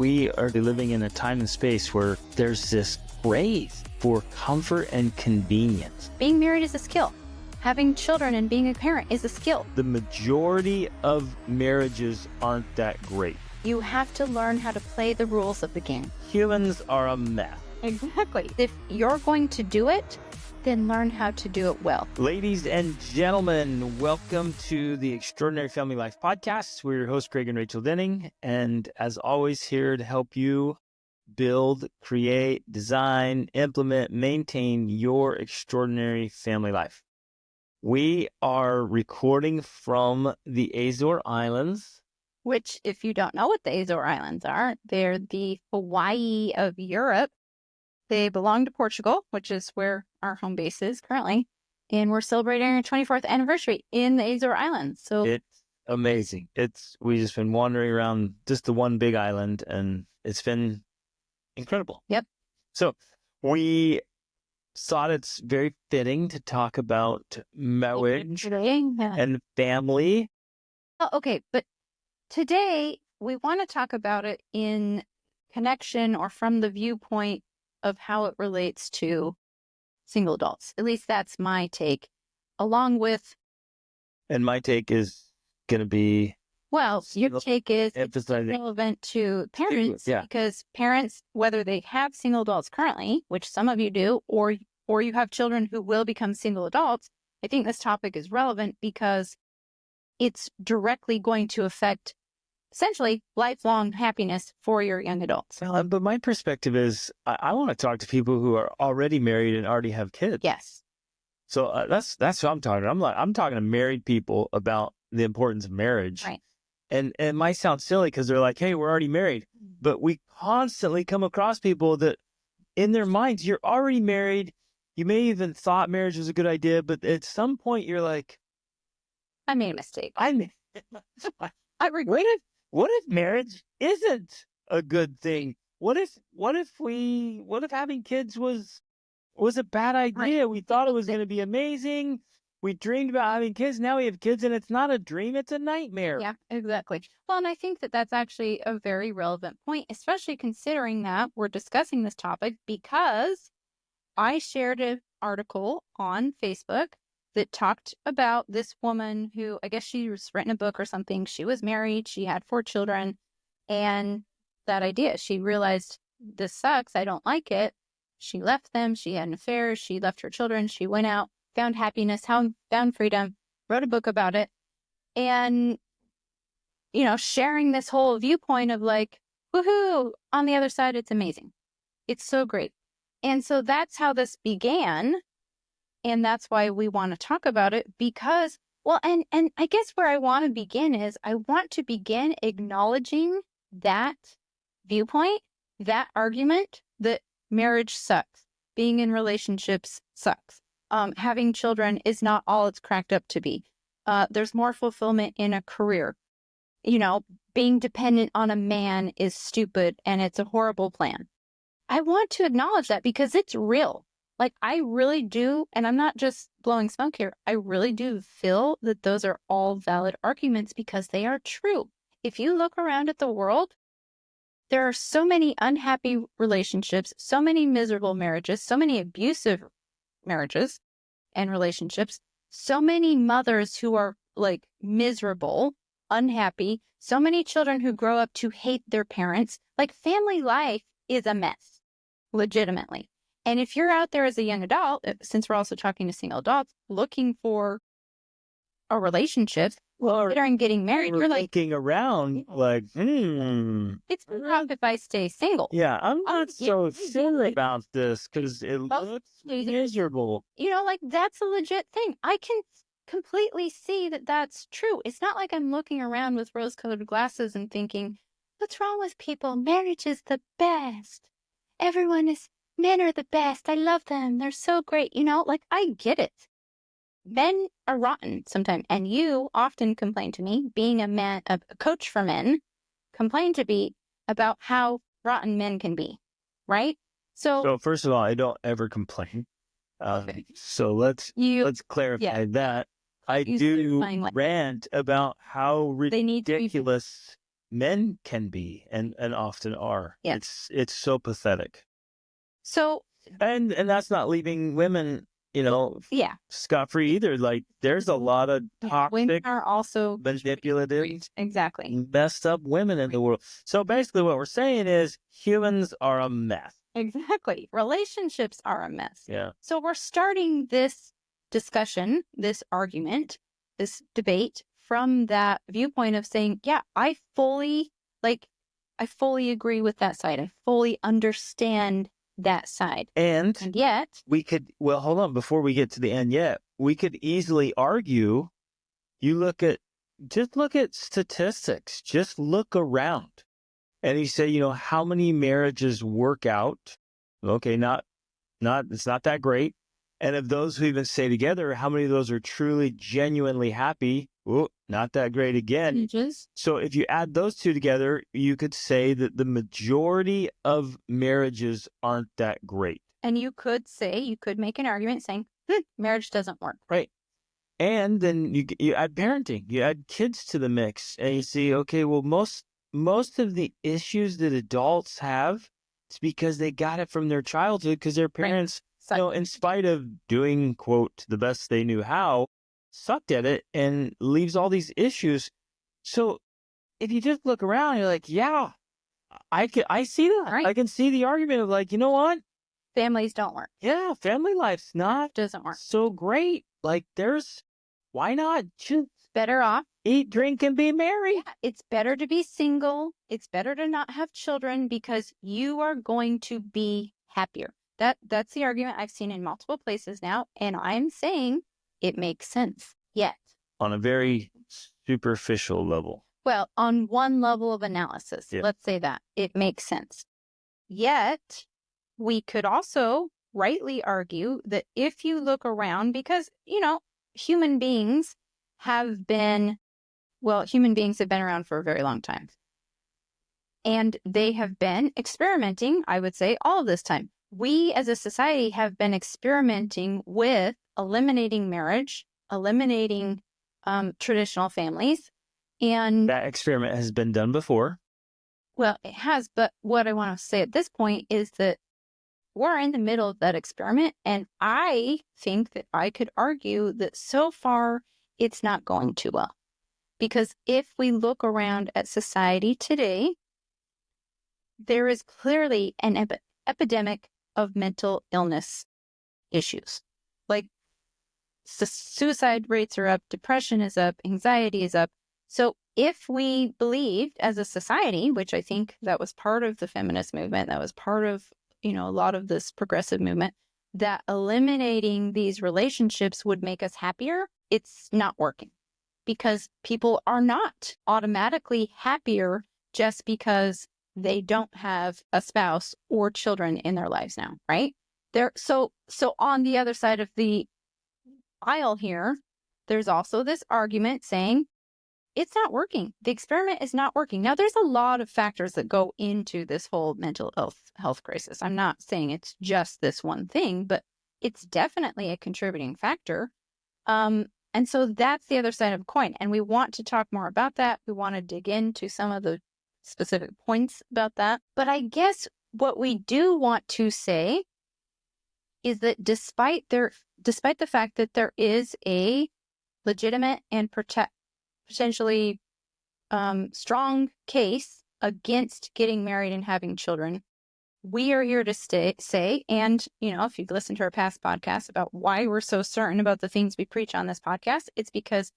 we are living in a time and space where there's this craze for comfort and convenience. Being married is a skill. Having children and being a parent is a skill. The majority of marriages aren't that great. You have to learn how to play the rules of the game. Humans are a mess. Exactly. If you're going to do it, then learn how to do it well. Ladies and gentlemen, welcome to the Extraordinary Family Life Podcast. We're your hosts, Craig and Rachel Denning, and as always, here to help you build, create, design, implement, maintain your extraordinary family life. We are recording from the Azores Islands. Which, if you don't know what the Azores Islands are, they're the Hawaii of Europe. They belong to Portugal, which is where our home base is currently. And we're celebrating our 24th anniversary in the Azores Islands. So it's amazing. We've just been wandering around just the one big island, and it's been incredible. Yep. So we thought it's very fitting to talk about marriage and family. Oh, okay, but today we want to talk about it in connection or from the viewpoint of how it relates to single adults. At least that's my take, along with... And my take is going to be... Well, your take is it's relevant to parents, because parents, whether they have single adults currently, which some of you do, or you have children who will become single adults, I think this topic is relevant because it's directly going to affect essentially lifelong happiness for your young adults. Well, but my perspective is I want to talk to people who are already married and already have kids. Yes. So that's what I'm talking about. I'm talking to married people about the importance of marriage. Right. And it might sound silly because they're like, hey, we're already married. But we constantly come across people that in their minds, you're already married. You may even thought marriage was a good idea, but at some point you're like, I made a mistake. I regret it. What if marriage isn't a good thing? What if having kids was a bad idea? Right. We thought it was going to be amazing. We dreamed about having kids. Now we have kids, and it's not a dream; it's a nightmare. Yeah, exactly. Well, and I think that that's actually a very relevant point, especially considering that we're discussing this topic because I shared an article on Facebook that talked about this woman who, I guess she was written a book or something. She was married. She had 4 children. And that idea, she realized this sucks. I don't like it. She left them. She had an affair. She left her children. She went out, found happiness, found freedom, wrote a book about it. And, sharing this whole viewpoint of like, woohoo, on the other side, it's amazing. It's so great. And so that's how this began. And that's why we want to talk about it because, well, and I guess where I want to begin is I want to begin acknowledging that viewpoint, that argument that marriage sucks. Being in relationships sucks. Having children is not all it's cracked up to be. There's more fulfillment in a career. Being dependent on a man is stupid and it's a horrible plan. I want to acknowledge that because it's real. Like, I really do, and I'm not just blowing smoke here, I really do feel that those are all valid arguments because they are true. If you look around at the world, there are so many unhappy relationships, so many miserable marriages, so many abusive marriages and relationships, so many mothers who are like miserable, unhappy, so many children who grow up to hate their parents. Like, family life is a mess, legitimately. And if you're out there as a young adult, since we're also talking to single adults, looking for a relationship, considering getting married, you're like... looking around like, it's rough if I stay single. Yeah, I'm not so sure about this because it looks miserable. That's a legit thing. I can completely see that that's true. It's not like I'm looking around with rose-colored glasses and thinking, what's wrong with people? Marriage is the best. Men are the best. I love them. They're so great. I get it. Men are rotten sometimes. And you often complain to me, being a coach for men, complain to me about how rotten men can be. Right? So first of all, I don't ever complain. Okay. So let's clarify that. I do rant about how ridiculous men can be and often are. Yeah. It's so pathetic. So, and that's not leaving women, yeah, scot-free either. Like, there's a lot of women toxic, are also manipulative, exactly. messed up women in the world. So basically what we're saying is humans are a mess. Exactly. Relationships are a mess. Yeah. So we're starting this discussion, this argument, this debate from that viewpoint of saying, yeah, I fully agree with that side. I fully understand that side. And yet we could, well, hold on, before we get to the end yet, we could easily argue, just look at statistics, just look around. And you say, how many marriages work out? Okay, it's not that great. And of those who even stay together, how many of those are truly, genuinely happy? Oh, not that great again. So if you add those two together, you could say that the majority of marriages aren't that great. And you could make an argument saying, marriage doesn't work. Right. And then you add parenting, you add kids to the mix, and you see, okay, well, most of the issues that adults have, it's because they got it from their childhood, because their parents, in spite of doing, quote, the best they knew how, sucked at it and leaves all these issues. So if you just look around, you're like, yeah, I see that. Right. I can see the argument of like, you know what? Families don't work. Yeah, family life's doesn't work so great. Like, why not just better off eat, drink, and be merry? Yeah, it's better to be single. It's better to not have children because you are going to be happier. That's the argument I've seen in multiple places now, and I'm saying it makes sense. Yet, on a very superficial level. Well, on one level of analysis, let's say that it makes sense. Yet, we could also rightly argue that if you look around, because, human beings have been around for a very long time. And they have been experimenting, I would say, all of this time. We as a society have been experimenting with eliminating marriage, eliminating traditional families. And that experiment has been done before. Well, it has. But what I want to say at this point is that we're in the middle of that experiment. And I think that I could argue that so far it's not going too well. Because if we look around at society today, there is clearly an epidemic of mental illness issues. Like suicide rates are up, depression is up, anxiety is up. So if we believed as a society, which I think that was part of the feminist movement, that was part of, a lot of this progressive movement, that eliminating these relationships would make us happier, it's not working. Because people are not automatically happier just because they don't have a spouse or children in their lives now, right? So on the other side of the aisle here, there's also this argument saying it's not working. The experiment is not working. Now, there's a lot of factors that go into this whole mental health crisis. I'm not saying it's just this one thing, but it's definitely a contributing factor. And so that's the other side of the coin. And we want to talk more about that. We want to dig into some of the specific points about that. But I guess what we do want to say is that despite the fact that there is a legitimate and potentially strong case against getting married and having children, we are here to say, and, if you've listened to our past podcasts about why we're so certain about the things we preach on this podcast, it's because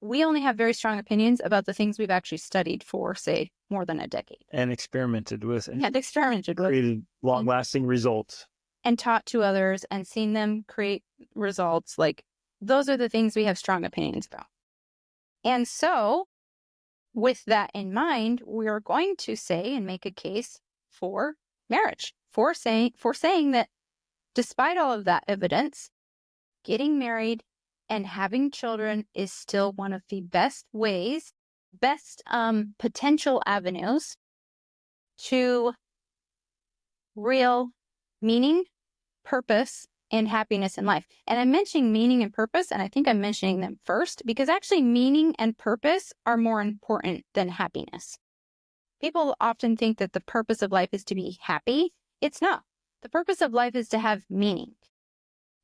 we only have very strong opinions about the things we've actually studied for, say, more than a decade. And experimented with. Created long-lasting results. And taught to others and seen them create results. Like, those are the things we have strong opinions about. And so, with that in mind, we are going to say and make a case for marriage, for saying that despite all of that evidence, getting married and having children is still one of the best potential avenues to real meaning, purpose, and happiness in life. And I'm mentioning meaning and purpose, and I think I'm mentioning them first because actually meaning and purpose are more important than happiness. People often think that the purpose of life is to be happy. It's not. The purpose of life is to have meaning.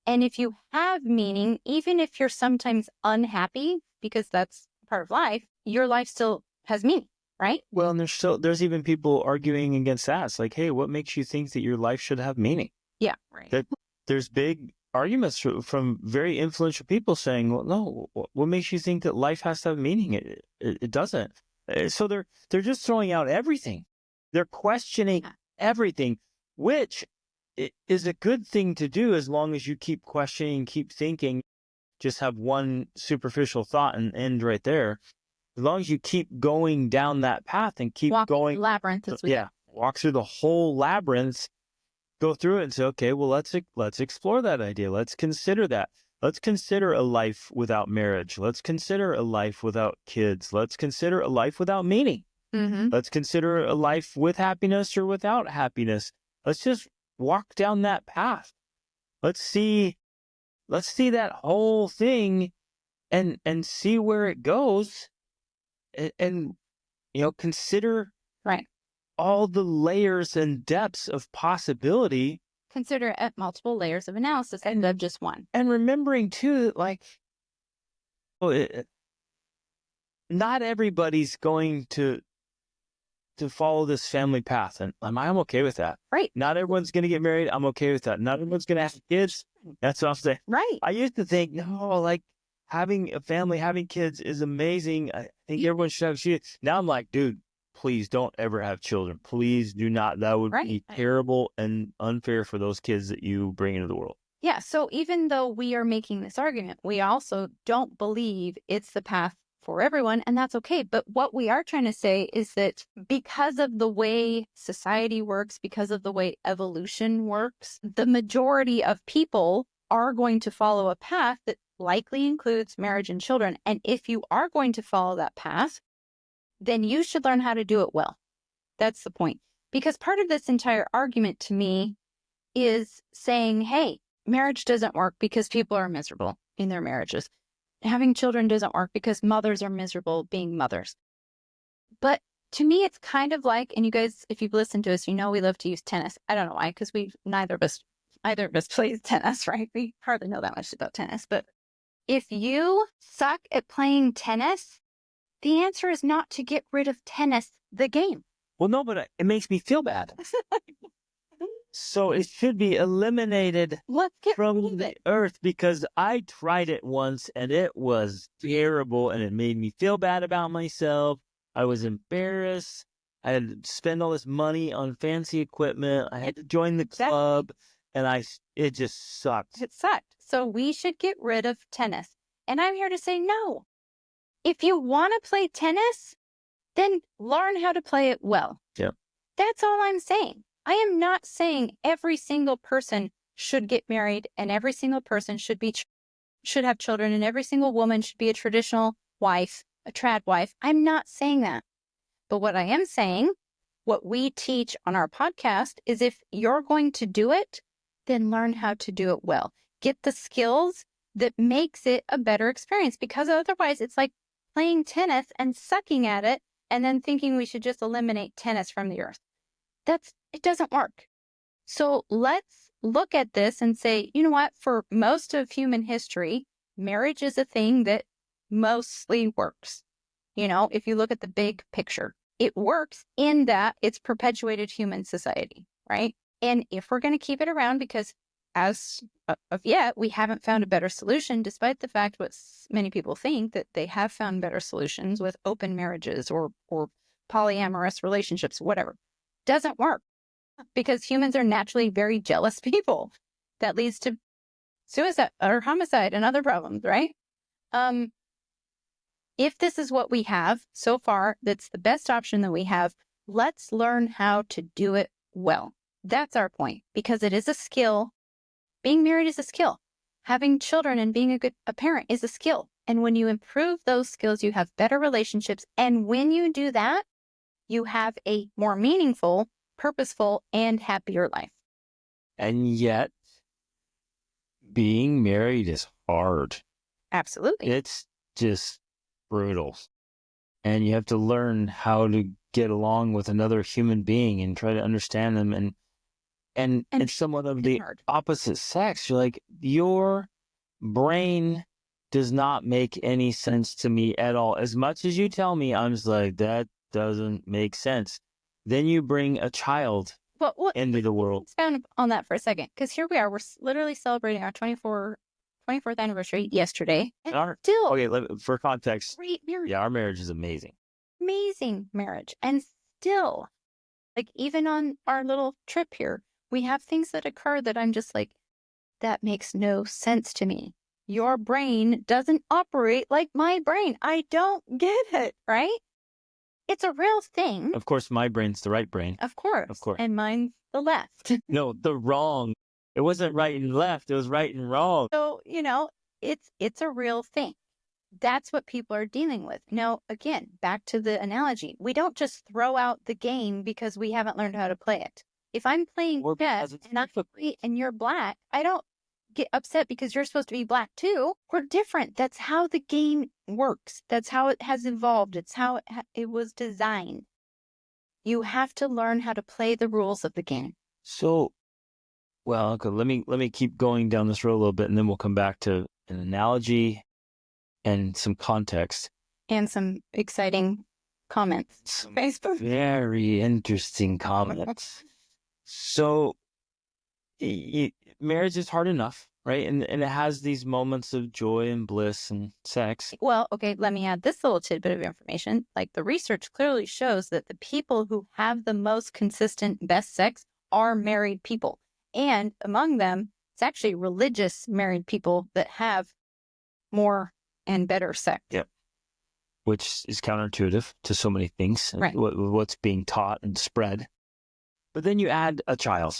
And if you have meaning, even if you're sometimes unhappy, because that's part of life, your life still has meaning, right? Well, and there's even people arguing against that. It's like, hey, what makes you think that your life should have meaning? Yeah, right. That there's big arguments from very influential people saying, well, no, what makes you think that life has to have meaning? It doesn't. So they're just throwing out everything. They're questioning everything, which is a good thing to do as long as you keep questioning, keep thinking, just have one superficial thought and end right there. As long as you keep going down that path and keep going, labyrinth, walk through the whole labyrinth, go through it and say, okay, well, let's explore that idea. Let's consider that. Let's consider a life without marriage. Let's consider a life without kids. Let's consider a life without meaning. Mm-hmm. Let's consider a life with happiness or without happiness. Let's just walk down that path. Let's see that whole thing and see where it goes. And consider all the layers and depths of possibility. Consider multiple layers of analysis instead of just one. And remembering too, not everybody's going to follow this family path, and I'm okay with that. Right. Not everyone's going to get married. I'm okay with that. Not everyone's going to have kids. That's what I'm saying. Right. I used to think, no, having a family, having kids is amazing. I think everyone should have kids. Now I'm like, dude, please don't ever have children. Please do not. That would be terrible and unfair for those kids that you bring into the world. Yeah. So even though we are making this argument, we also don't believe it's the path for everyone, and that's okay. But what we are trying to say is that because of the way society works, because of the way evolution works, the majority of people are going to follow a path that likely includes marriage and children. And if you are going to follow that path, then you should learn how to do it well. That's the point. Because part of this entire argument to me is saying, hey, marriage doesn't work because people are miserable in their marriages. Having children doesn't work because mothers are miserable being mothers. But to me, it's kind of like, and you guys, if you've listened to us, we love to use tennis. I don't know why, because either of us plays tennis, right? We hardly know that much about tennis. But if you suck at playing tennis, the answer is not to get rid of tennis, the game. Well, no, but it makes me feel bad. So it should be eliminated from the earth, because I tried it once and it was terrible and it made me feel bad about myself. I was embarrassed. I had to spend all this money on fancy equipment. I had to join the club and it just sucked. It sucked. So we should get rid of tennis. And I'm here to say no. If you want to play tennis, then learn how to play it well. Yeah. That's all I'm saying. I am not saying every single person should get married and every single person should have children and every single woman should be a traditional wife, a trad wife. I'm not saying that. But what I am saying, what we teach on our podcast is if you're going to do it, then learn how to do it well. Get the skills that makes it a better experience, because otherwise it's like playing tennis and sucking at it and then thinking we should just eliminate tennis from the earth. It doesn't work. So let's look at this and say, you know what? For most of human history, marriage is a thing that mostly works. If you look at the big picture, it works in that it's perpetuated human society, right? And if we're going to keep it around, because as of yet, we haven't found a better solution, despite the fact what many people think that they have found better solutions with open marriages or polyamorous relationships, whatever. Doesn't work, because humans are naturally very jealous people. That leads to suicide or homicide and other problems, right? If this is what we have so far, that's the best option that we have, let's learn how to do it well. That's our point, because it is a skill. Being married is a skill. Having children and being a parent is a skill. And when you improve those skills, you have better relationships. And when you do that, you have a more meaningful, purposeful, and happier life. And yet, being married is hard. Absolutely. It's just brutal. And you have to learn how to get along with another human being and try to understand them and someone of the opposite sex. You're like, your brain does not make any sense to me at all. As much as you tell me, I'm just like, that doesn't make sense. Then you bring a child into the world. Let's expand on that for a second, because here we are. We're literally celebrating our 24th anniversary yesterday. And still, okay, for context, great marriage. Yeah, our marriage is amazing. Amazing marriage. And still, like, even on our little trip here, we have things that occur that I'm just like, that makes no sense to me. Your brain doesn't operate like my brain. I don't get it, right? It's a real thing. Of course, my brain's the right brain. Of course. And mine's the left. No, the wrong. It wasn't right and left. It was right and wrong. So, it's a real thing. That's what people are dealing with. Now, again, back to the analogy. We don't just throw out the game because we haven't learned how to play it. If I'm playing chess and I'm white and you're black, I don't get upset because you're supposed to be black too. We're different. That's how the game works. That's how it has evolved. It's how it was designed. You have to learn how to play the rules of the game. So, well, okay, let me keep going down this road a little bit, and then we'll come back to an analogy and some context. And some exciting comments on Facebook. Very interesting comments. So, marriage is hard enough, right? And it has these moments of joy and bliss and sex. Well, okay, let me add this little tidbit of information. Like, the research clearly shows that the people who have the most consistent best sex are married people. And among them, it's actually religious married people that have more and better sex. Yep. Which is counterintuitive to so many things, right? What's being taught and spread. But then you add a child,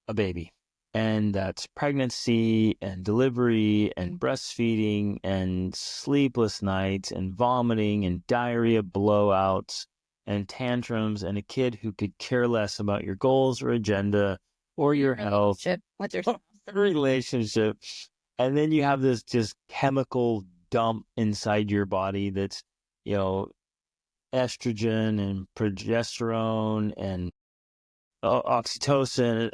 a baby, and that's pregnancy and delivery and breastfeeding and sleepless nights and vomiting and diarrhea blowouts and tantrums and a kid who could care less about your goals or agenda or your health, with your relationship. And then you have this just chemical dump inside your body that's, estrogen and progesterone and oxytocin,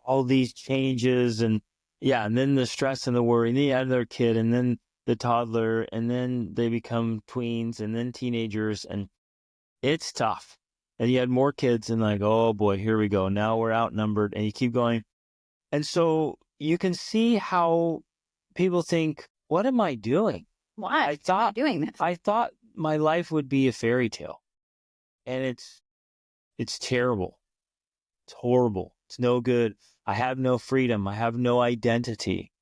all these changes. And then the stress and the worry. And then you add their kid and then the toddler, and then they become tweens and then teenagers. And it's tough. And you had more kids and like, oh boy, here we go. Now we're outnumbered, and you keep going. And so you can see how people think, what am I doing? Why am I doing this? I thought my life would be a fairy tale. And it's terrible. It's horrible. It's no good. I have no freedom. I have no identity.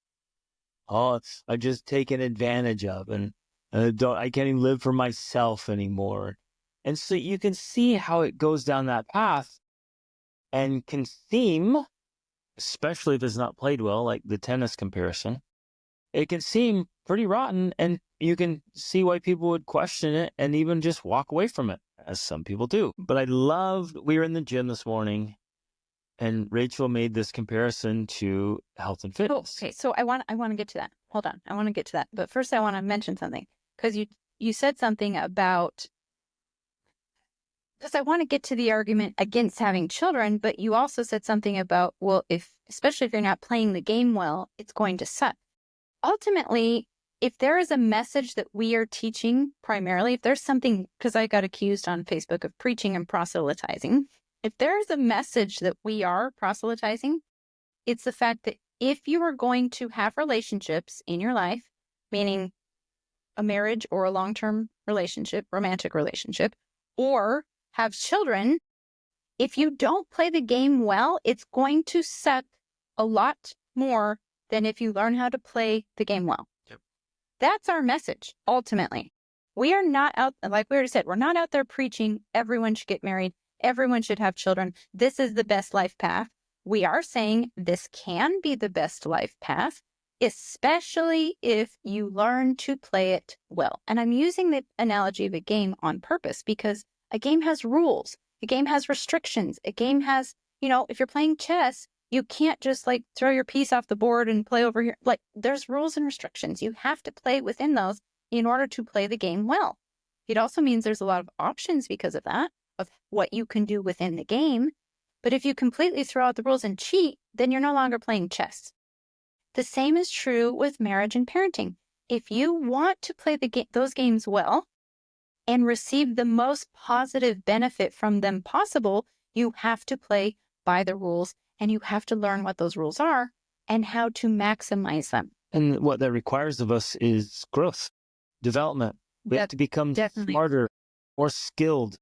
I'm just taken advantage of, and I can't even live for myself anymore. And so you can see how it goes down that path and can seem, especially if it's not played well, like the tennis comparison, it can seem pretty rotten, and you can see why people would question it and even just walk away from it, as some people do. But we were in the gym this morning, and Rachel made this comparison to health and fitness. Okay, so I want to get to that. Hold on, I want to get to that. But first I want to mention something, because you said something about, because I want to get to the argument against having children, but you also said something about, well, especially if you're not playing the game well, it's going to suck. Ultimately, if there is a message that we are teaching primarily, if there's something, because I got accused on Facebook of preaching and proselytizing, if there's a message that we are proselytizing, it's the fact that if you are going to have relationships in your life, meaning a marriage or a long-term relationship, romantic relationship, or have children, if you don't play the game well, it's going to suck a lot more than if you learn how to play the game well. Yep. That's our message, ultimately. We are not out, like we already said, we're not out there preaching everyone should get married, everyone should have children, this is the best life path. We are saying this can be the best life path, especially if you learn to play it well. And I'm using the analogy of a game on purpose because a game has rules. A game has restrictions. A game has, if you're playing chess, you can't just like throw your piece off the board and play over here. Like, there's rules and restrictions. You have to play within those in order to play the game well. It also means there's a lot of options because of that. of what you can do within the game. But if you completely throw out the rules and cheat, then you're no longer playing chess. The same is true with marriage and parenting. If you want to play those games well and receive the most positive benefit from them possible, you have to play by the rules, and you have to learn what those rules are and how to maximize them. And what that requires of us is growth, development. We have to become smarter, more skilled.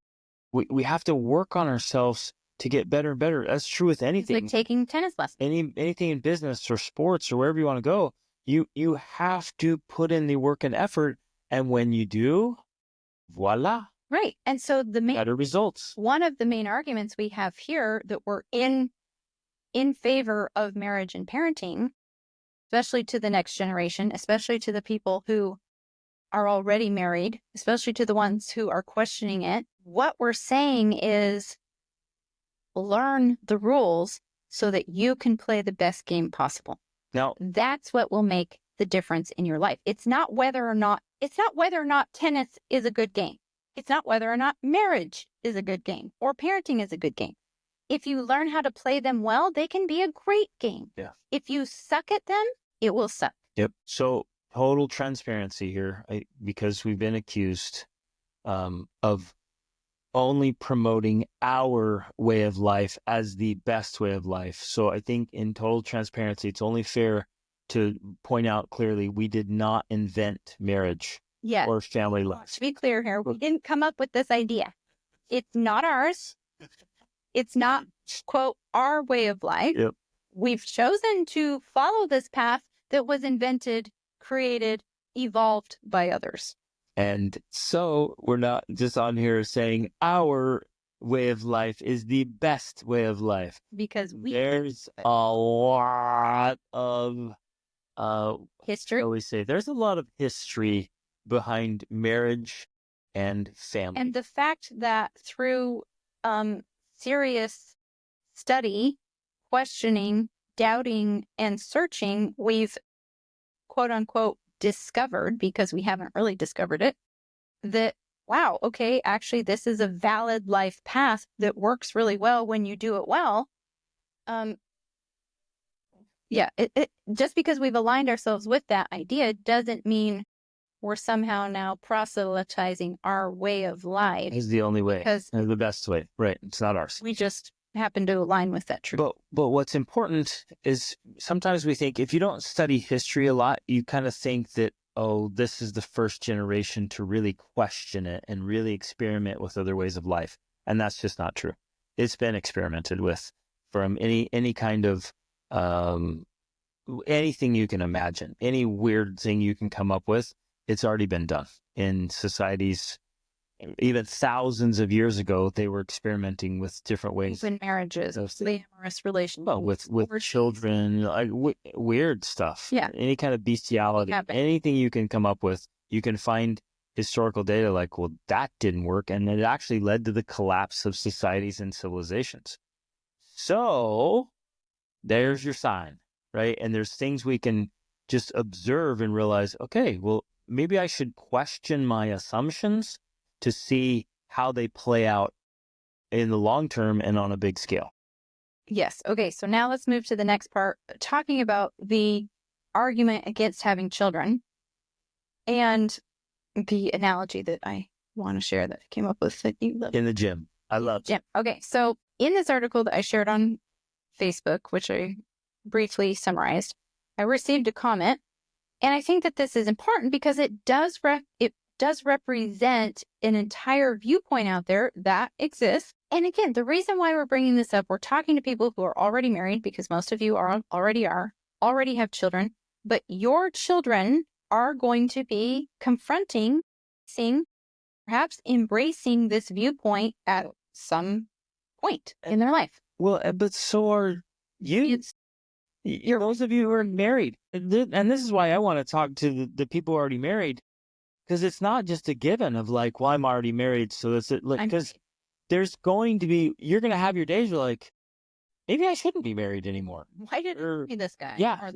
We have to work on ourselves to get better and better. That's true with anything. It's like taking tennis lessons. Anything in business or sports or wherever you want to go, you have to put in the work and effort. And when you do, voila. Right. And so better results. One of the main arguments we have here that we're in favor of marriage and parenting, especially to the next generation, especially to the people who are already married, especially to the ones who are questioning it. What we're saying is learn the rules so that you can play the best game possible. Now, that's what will make the difference in your life. It's not whether or not tennis is a good game. It's not whether or not marriage is a good game or parenting is a good game. If you learn how to play them well, they can be a great game. Yeah. If you suck at them, it will suck. Yep. So total transparency here, because we've been accused of only promoting our way of life as the best way of life. So I think in total transparency, it's only fair to point out clearly we did not invent marriage or family life. To be clear here, we didn't come up with this idea. It's not ours. It's not, quote, our way of life. Yep. We've chosen to follow this path that was invented, created, evolved by others. And so we're not just on here saying our way of life is the best way of life. Because there's a lot of history. I always say there's a lot of history behind marriage and family. And the fact that through serious study, questioning, doubting, and searching, we've, quote unquote, discovered, because we haven't really discovered it, that, wow, okay, actually, this is a valid life path that works really well when you do it well. Just because we've aligned ourselves with that idea doesn't mean we're somehow now proselytizing our way of life. It's the only way. Because the best way. Right. It's not ours. We just happen to align with that truth. But what's important is sometimes we think if you don't study history a lot, you kind of think that, oh, this is the first generation to really question it and really experiment with other ways of life. And that's just not true. It's been experimented with from any kind of anything you can imagine, any weird thing you can come up with. It's already been done in societies. Even thousands of years ago, they were experimenting with different ways. Open marriages, polyamorous relationships. Well, with children, like weird stuff. Yeah. Any kind of bestiality, anything you can come up with, you can find historical data like, well, that didn't work. And it actually led to the collapse of societies and civilizations. So there's your sign, right? And there's things we can just observe and realize, okay, well, maybe I should question my assumptions to see how they play out in the long term and on a big scale. Yes. Okay. So now let's move to the next part, talking about the argument against having children and the analogy that I want to share that I came up with that you love. In the gym. I love gym. Okay. So in this article that I shared on Facebook, which I briefly summarized, I received a comment. And I think that this is important because it does represent an entire viewpoint out there that exists. And again, the reason why we're bringing this up, we're talking to people who are already married, because most of you already have children, but your children are going to be confronting, perhaps embracing this viewpoint at some point in their life. Well, but so are you. Those of you who are married. And this is why I want to talk to the people who are already married. Because it's not just a given of like, well, I'm already married, so that's it. Because there's going to be, you're going to have your days where like, maybe I shouldn't be married anymore. Why did I see this guy? Yeah,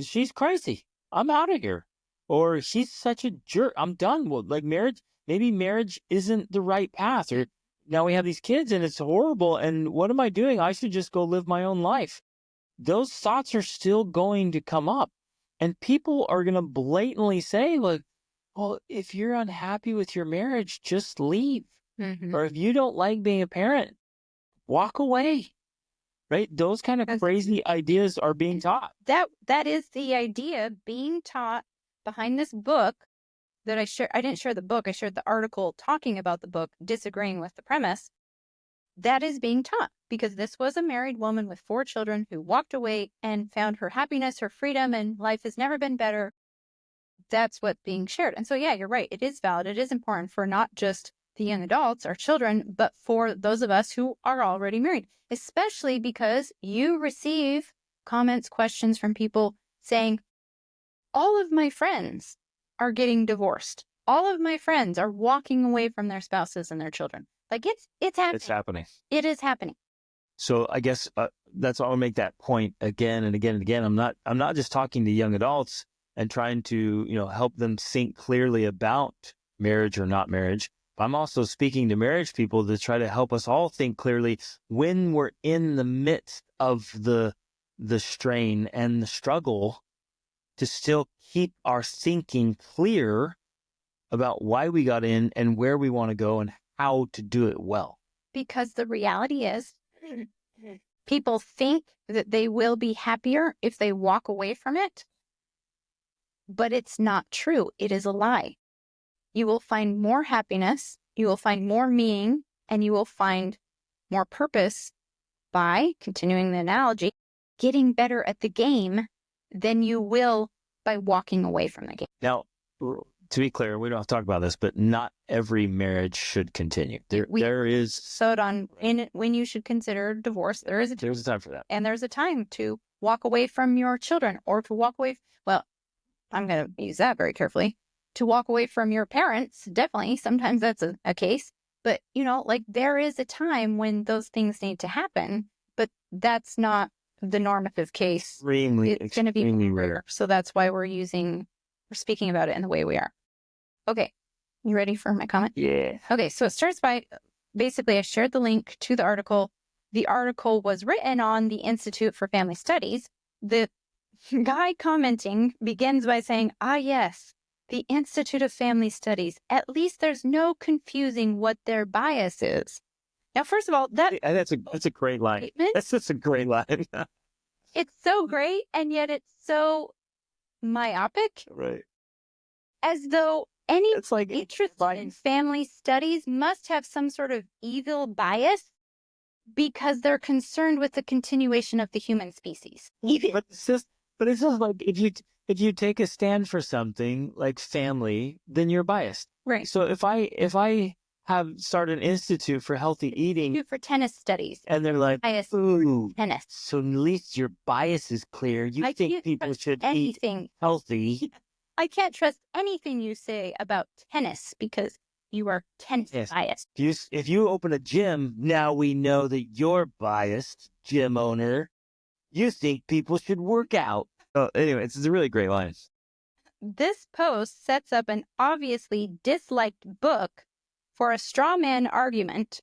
she's crazy. I'm out of here. Or she's such a jerk. I'm done with marriage. Maybe marriage isn't the right path. Or now we have these kids and it's horrible. And what am I doing? I should just go live my own life. Those thoughts are still going to come up. And people are going to blatantly say, like, well, if you're unhappy with your marriage, just leave. Mm-hmm. Or if you don't like being a parent, walk away. Right? Those kind of crazy ideas are being taught. That is the idea being taught behind this book that I shared. I didn't share the book. I shared the article talking about the book, disagreeing with the premise. That is being taught because this was a married woman with 4 children who walked away and found her happiness, her freedom, and life has never been better. That's what's being shared. And so, yeah, you're right. It is valid. It is important for not just the young adults, our children, but for those of us who are already married, especially because you receive comments, questions from people saying, all of my friends are getting divorced. All of my friends are walking away from their spouses and their children. Like it's happening. It's happening. It is happening. So I guess that's why I'll make that point again and again and again. I'm not just talking to young adults and trying to, help them think clearly about marriage or not marriage. I'm also speaking to marriage people to try to help us all think clearly when we're in the midst of the strain and the struggle, to still keep our thinking clear about why we got in and where we want to go and how to do it well. Because the reality is, people think that they will be happier if they walk away from it, but it's not true. It is a lie. You will find more happiness, you will find more meaning, and you will find more purpose by, continuing the analogy, getting better at the game than you will by walking away from the game. Now, to be clear, we don't have to talk about this, but not every marriage should continue. There is sewed on when you should consider divorce. There's a time for that, and there's a time to walk away from your children, or to walk away. Well, I'm going to use that very carefully. To walk away from your parents, definitely. Sometimes that's a case, but there is a time when those things need to happen. But that's not the normative case. It's going to be rare. So that's why we're speaking about it in the way we are. Okay. You ready for my comment? Yeah. Okay. So it starts by, basically, I shared the link to the article. The article was written on the Institute for Family Studies. The guy commenting begins by saying, yes, the Institute of Family Studies. At least there's no confusing what their bias is. Now, first of all, that's a great line. That's just a great line. It's so great, and yet it's so myopic. Right. As though any like interested in family studies must have some sort of evil bias because they're concerned with the continuation of the human species. But it's just like if you take a stand for something like family, then you're biased. Right. So if I have started an institute for healthy eating, for tennis studies, and they're like, ooh, tennis. So at least your bias is clear. You think people should eat healthy. I can't trust anything you say about tennis because you are tennis biased. If you open a gym, now we know that you're biased, gym owner. You think people should work out. Oh, anyway, it's a really great line. This post sets up an obviously disliked book for a straw man argument.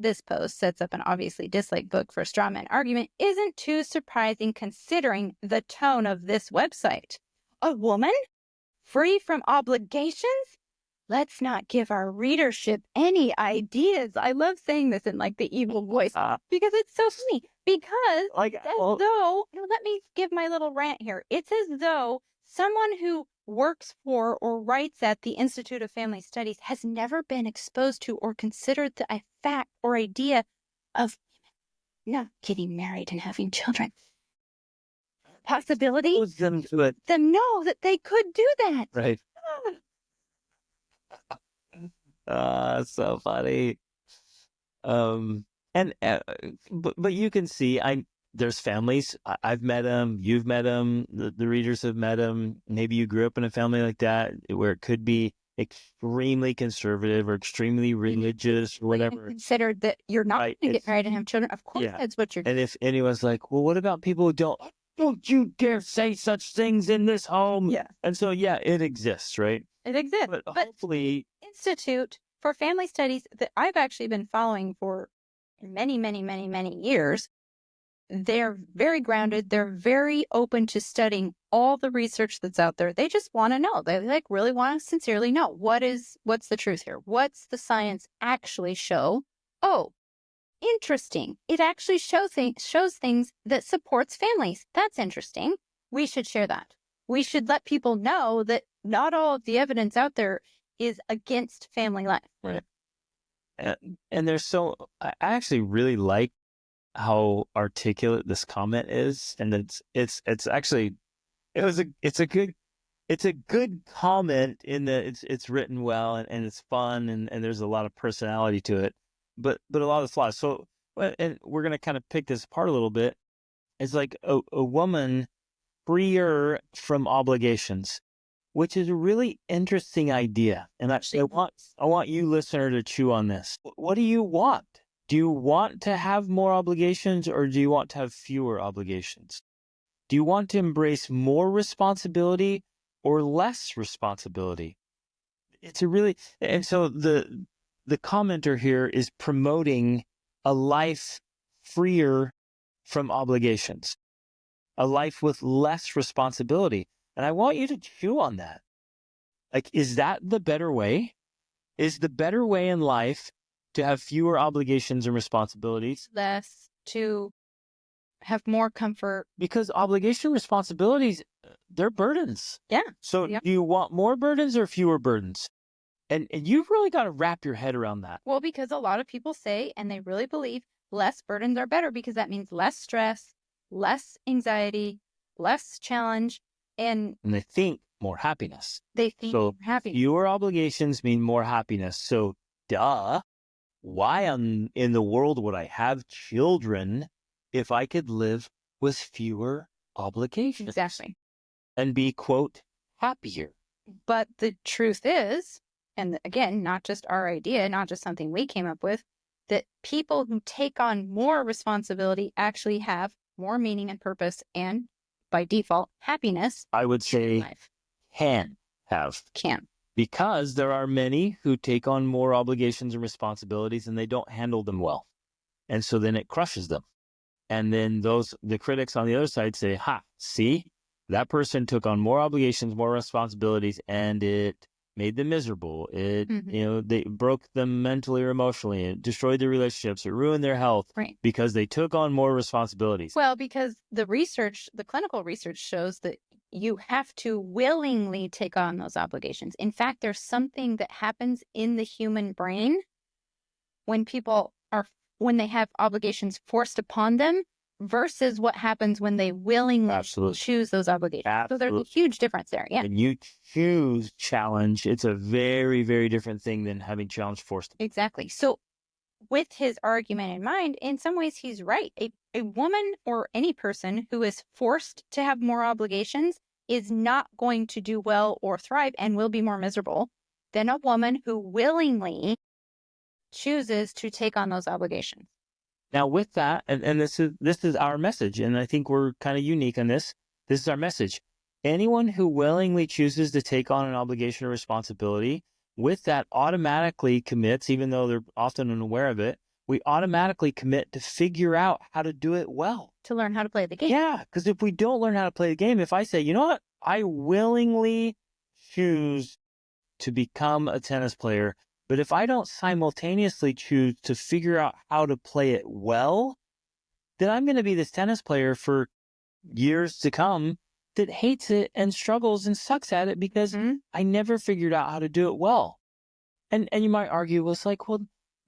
This post sets up an obviously disliked book for a straw man argument isn't too surprising considering the tone of this website. A woman? Free from obligations? Let's not give our readership any ideas. I love saying this in the evil voice because it's so funny. Because let me give my little rant here. It's as though someone who works for or writes at the Institute of Family Studies has never been exposed to or considered the fact or idea of not getting married and having children. Possibility? Them know that they could do that. Right. So funny. But you can see, there's families. I've met them. You've met them. The readers have met them. Maybe you grew up in a family like that where it could be extremely conservative or extremely religious or whatever. Considered that you're not going to get married and have children. Of course, that's what you're doing. And if anyone's like, well, what about people who don't you dare say such things in this home? Yeah. And so, it exists, right? It exists. But hopefully... Institute for family studies that I've actually been following for many, many, many, many years, they're very grounded. They're very open to studying all the research that's out there. They just want to know. They really want to sincerely know what's the truth here? What's the science actually show? Oh, interesting. It actually shows things that supports families. That's interesting. We should share that. We should let people know that not all of the evidence out there is against family life. Right. And I actually really like how articulate this comment is, and it's actually it's a good comment in that it's written well and it's fun and there's a lot of personality to it, but a lot of flaws. So, and we're gonna kind of pick this apart a little bit. It's like a woman freer from obligations, which is a really interesting idea. And I want you, listener, to chew on this. What do you want? Do you want to have more obligations, or do you want to have fewer obligations? Do you want to embrace more responsibility or less responsibility? And so the commenter here is promoting a life freer from obligations, a life with less responsibility. And I want you to chew on that. Like, is that the better way? Is the better way in life to have fewer obligations and responsibilities? Less, to have more comfort. Because obligation responsibilities, they're burdens. Yeah. So do you want more burdens or fewer burdens? And you've really got to wrap your head around that. Well, because a lot of people say, and they really believe, less burdens are better because that means less stress, less anxiety, less challenge, and they think more happiness. They think more happiness. Fewer obligations mean more happiness. So, why in the world would I have children if I could live with fewer obligations? Exactly. And be, quote, happier. But the truth is, and again, not just our idea, not just something we came up with, that people who take on more responsibility actually have more meaning and purpose and, by default, happiness. I would say can. Because there are many who take on more obligations and responsibilities and they don't handle them well. And so then it crushes them. And then the critics on the other side say, see, that person took on more obligations, more responsibilities, and it made them miserable. It, they broke them mentally or emotionally. It destroyed their relationships. It ruined their health because they took on more responsibilities. Well, because the clinical research shows that you have to willingly take on those obligations. In fact, there's something that happens in the human brain when they have obligations forced upon them versus what happens when they willingly choose those obligations. So there's a huge difference there. Yeah. When you choose challenge, it's a very, very different thing than having challenge forced. Exactly. So with his argument in mind, in some ways he's right. A woman or any person who is forced to have more obligations is not going to do well or thrive and will be more miserable than a woman who willingly chooses to take on those obligations. Now, with that, and this is our message, and I think we're kind of unique on this. This is our message. Anyone who willingly chooses to take on an obligation or responsibility, with that automatically commits, even though they're often unaware of it, we automatically commit to figure out how to do it well. To learn how to play the game. Yeah, because if we don't learn how to play the game, if I say, you know what, I willingly choose to become a tennis player, but if I don't simultaneously choose to figure out how to play it well, then I'm going to be this tennis player for years to come that hates it and struggles and sucks at it because I never figured out how to do it well. And you might argue, well, it's like, well,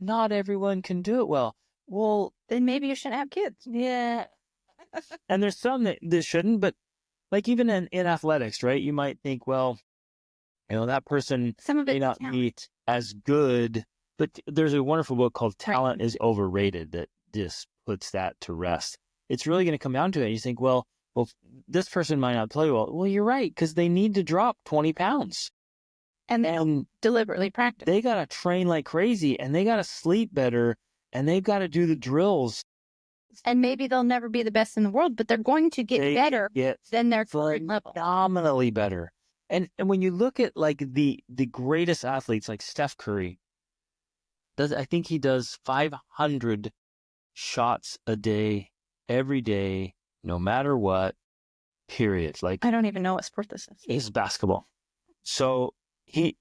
not everyone can do it well. Well, then maybe you shouldn't have kids. Yeah. And there's some that shouldn't, but like even in athletics, right? You might think, well, that person may not be as good, but there's a wonderful book called Talent is Overrated that just puts that to rest. It's really going to come down to it. You think, well, this person might not play well. Well, you're right, because they need to drop 20 pounds. And deliberately practice. They got to train like crazy, and they got to sleep better, and they've got to do the drills. And maybe they'll never be the best in the world, but they're going to get better than their current level. Phenomenally better. And when you look at like the greatest athletes like Steph Curry, I think he does 500 shots a day, every day, no matter what, period. Like, I don't even know what sport this is. it's basketball. So he's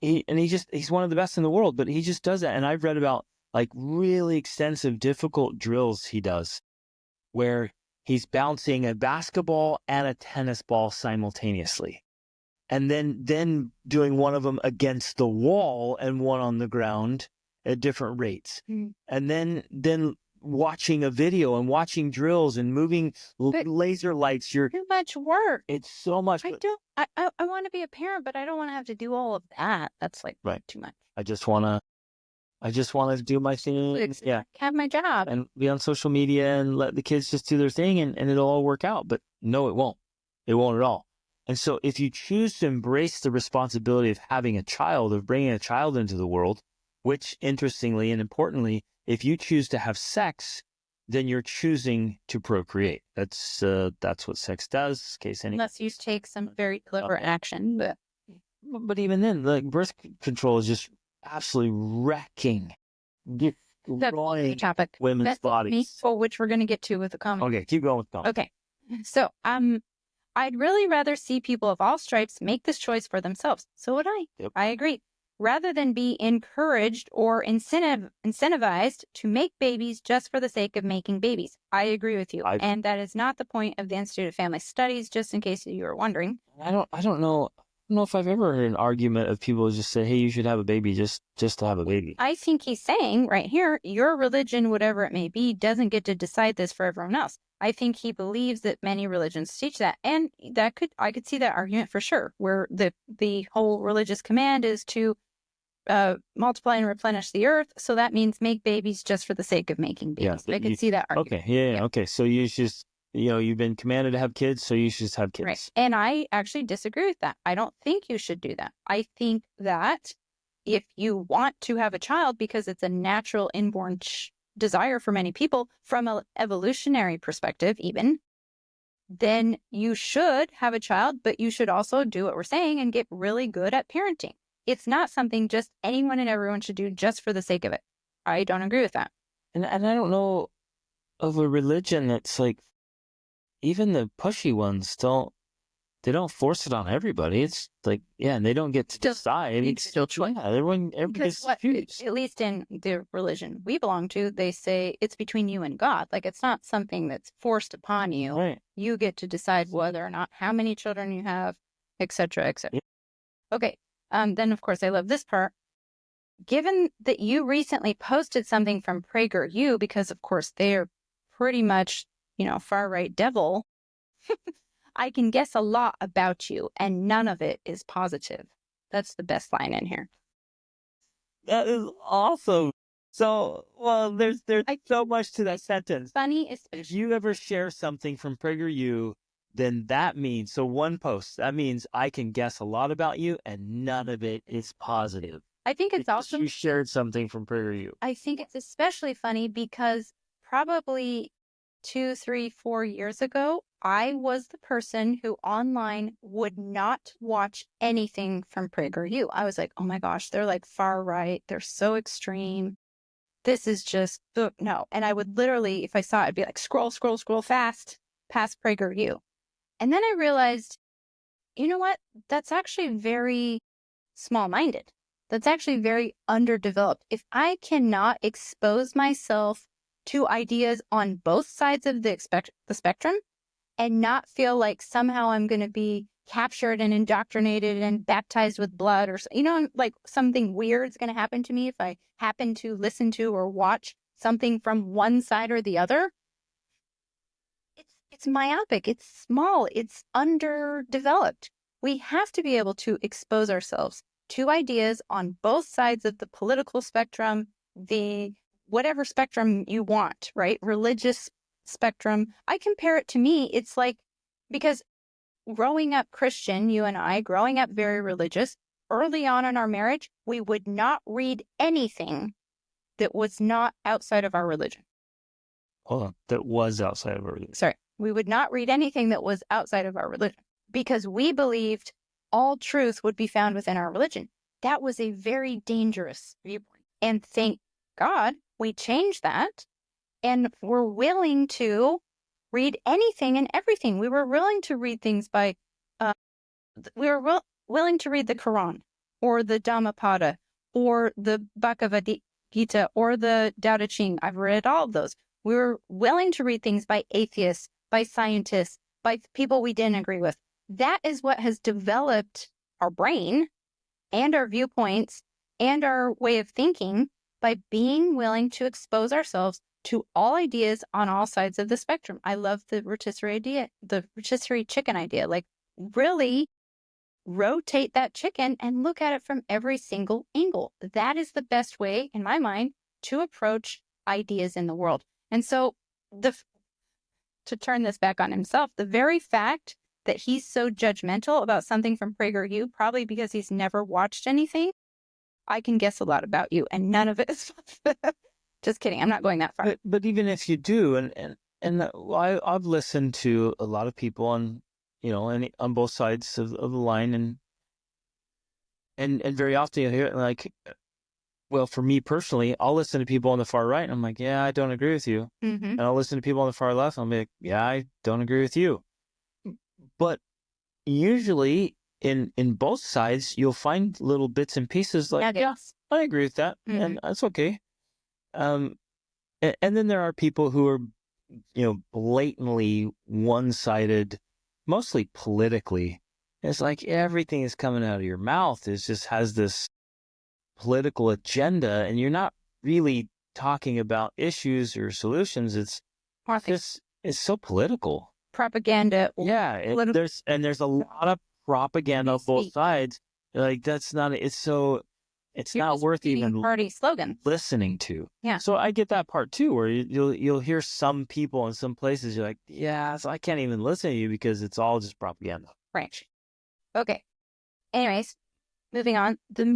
one of the best in the world, but he just does that. And I've read about like really extensive, difficult drills he does where he's bouncing a basketball and a tennis ball simultaneously. And then doing one of them against the wall and one on the ground at different rates. Mm. And then watching a video and watching drills and moving laser lights. Too much work. It's so much. I want to be a parent, but I don't want to have to do all of that. That's like too much. I just want to do my thing. Yeah. Have my job. And be on social media and let the kids just do their thing and it'll all work out. But no, it won't. It won't at all. And so if you choose to embrace the responsibility of having a child, of bringing a child into the world, which interestingly and importantly, if you choose to have sex, then you're choosing to procreate. That's what sex does. Unless you take some very clever action. But even then, like birth control is just absolutely wrecking, destroying topic. women's bodies. Which we're going to get to with the comment. Okay, keep going with the comment. Okay, so I'd really rather see people of all stripes make this choice for themselves. So would I. Yep. I agree. Rather than be encouraged or incentivized to make babies just for the sake of making babies. I agree with you. And that is not the point of the Institute of Family Studies, just in case you were wondering. I don't know if I've ever heard an argument of people who just say, hey, you should have a baby just to have a baby. I think he's saying right here, your religion, whatever it may be, doesn't get to decide this for everyone else. I think he believes that many religions teach that. And I could see that argument for sure, where the whole religious command is to multiply and replenish the earth. So that means make babies just for the sake of making babies. Yeah, I could see that argument. Okay, yeah. Okay, so you just, you've been commanded to have kids, so you should just have kids. Right. And I actually disagree with that. I don't think you should do that. I think that if you want to have a child because it's a natural inborn desire for many people, from an evolutionary perspective even, then you should have a child, but you should also do what we're saying and get really good at parenting. It's not something just anyone and everyone should do just for the sake of it. I don't agree with that. And I don't know of a religion that's like, even the pushy ones they don't force it on everybody. It's like, and they don't get to decide. It's still choice. Yeah, everybody's confused. At least in the religion we belong to, they say it's between you and God. Like, it's not something that's forced upon you. Right. You get to decide whether or not, how many children you have, et cetera, et cetera. Yeah. Okay. Then, of course, I love this part. Given that you recently posted something from PragerU, because, of course, they're pretty much, far-right devil, I can guess a lot about you, and none of it is positive. That's the best line in here. That is awesome. So, well, there's so much to that sentence. Funny is, if you ever share something from PragerU, then that means, so one post, that means I can guess a lot about you and none of it is positive. I think it's also, you shared something from PragerU. I think it's especially funny because probably 2, 3, 4 years ago, I was the person who online would not watch anything from PragerU. I was like, oh my gosh, they're like far right. They're so extreme. This is just, no. And I would literally, if I saw it, I'd be like, scroll fast past PragerU. And then I realized, you know what? That's actually very small-minded. That's actually very underdeveloped. If I cannot expose myself to ideas on both sides of the spectrum and not feel like somehow I'm going to be captured and indoctrinated and baptized with blood, or, like something weird is going to happen to me if I happen to listen to or watch something from one side or the other, it's myopic, it's small, it's underdeveloped. We have to be able to expose ourselves to ideas on both sides of the political spectrum, the whatever spectrum you want, right? Religious spectrum. I compare it to me, it's like, because growing up Christian, you and I, growing up very religious, early on in our marriage, we would not read anything that was not outside of our religion. Hold on, that was outside of our religion. Sorry. We would not read anything that was outside of our religion because we believed all truth would be found within our religion. That was a very dangerous viewpoint. And thank God, we change that, and we're willing to read anything and everything. We were willing to read things by, we were willing to read the Quran or the Dhammapada or the Bhagavad Gita or the Tao Te Ching. I've read all of those. We were willing to read things by atheists, by scientists, by people we didn't agree with. That is what has developed our brain and our viewpoints and our way of thinking, by being willing to expose ourselves to all ideas on all sides of the spectrum. I love the rotisserie idea, the rotisserie chicken idea. Like, really rotate that chicken and look at it from every single angle. That is the best way, in my mind, to approach ideas in the world. And so, to turn this back on himself, the very fact that he's so judgmental about something from PragerU, probably because he's never watched anything, I can guess a lot about you, and none of it is just kidding. I'm not going that far. But even if you do, I've listened to a lot of people on, on both sides of the line, and very often you hear it like, well, for me personally, I'll listen to people on the far right, and I'm like, yeah, I don't agree with you. Mm-hmm. And I'll listen to people on the far left, and I'll be like, yeah, I don't agree with you. But usually in both sides, you'll find little bits and pieces like, yeah, I agree with that, and that's okay. And then there are people who are, blatantly one-sided, mostly politically. It's like everything is coming out of your mouth just has this political agenda, and you're not really talking about issues or solutions. It's so political. Propaganda. Yeah, there's a lot of propaganda on both sides. Like, it's not worth even party slogan listening to. Yeah. So I get that part too, where you'll hear some people in some places, you're like, yeah, so I can't even listen to you because it's all just propaganda. Right. Okay. Anyways, moving on. The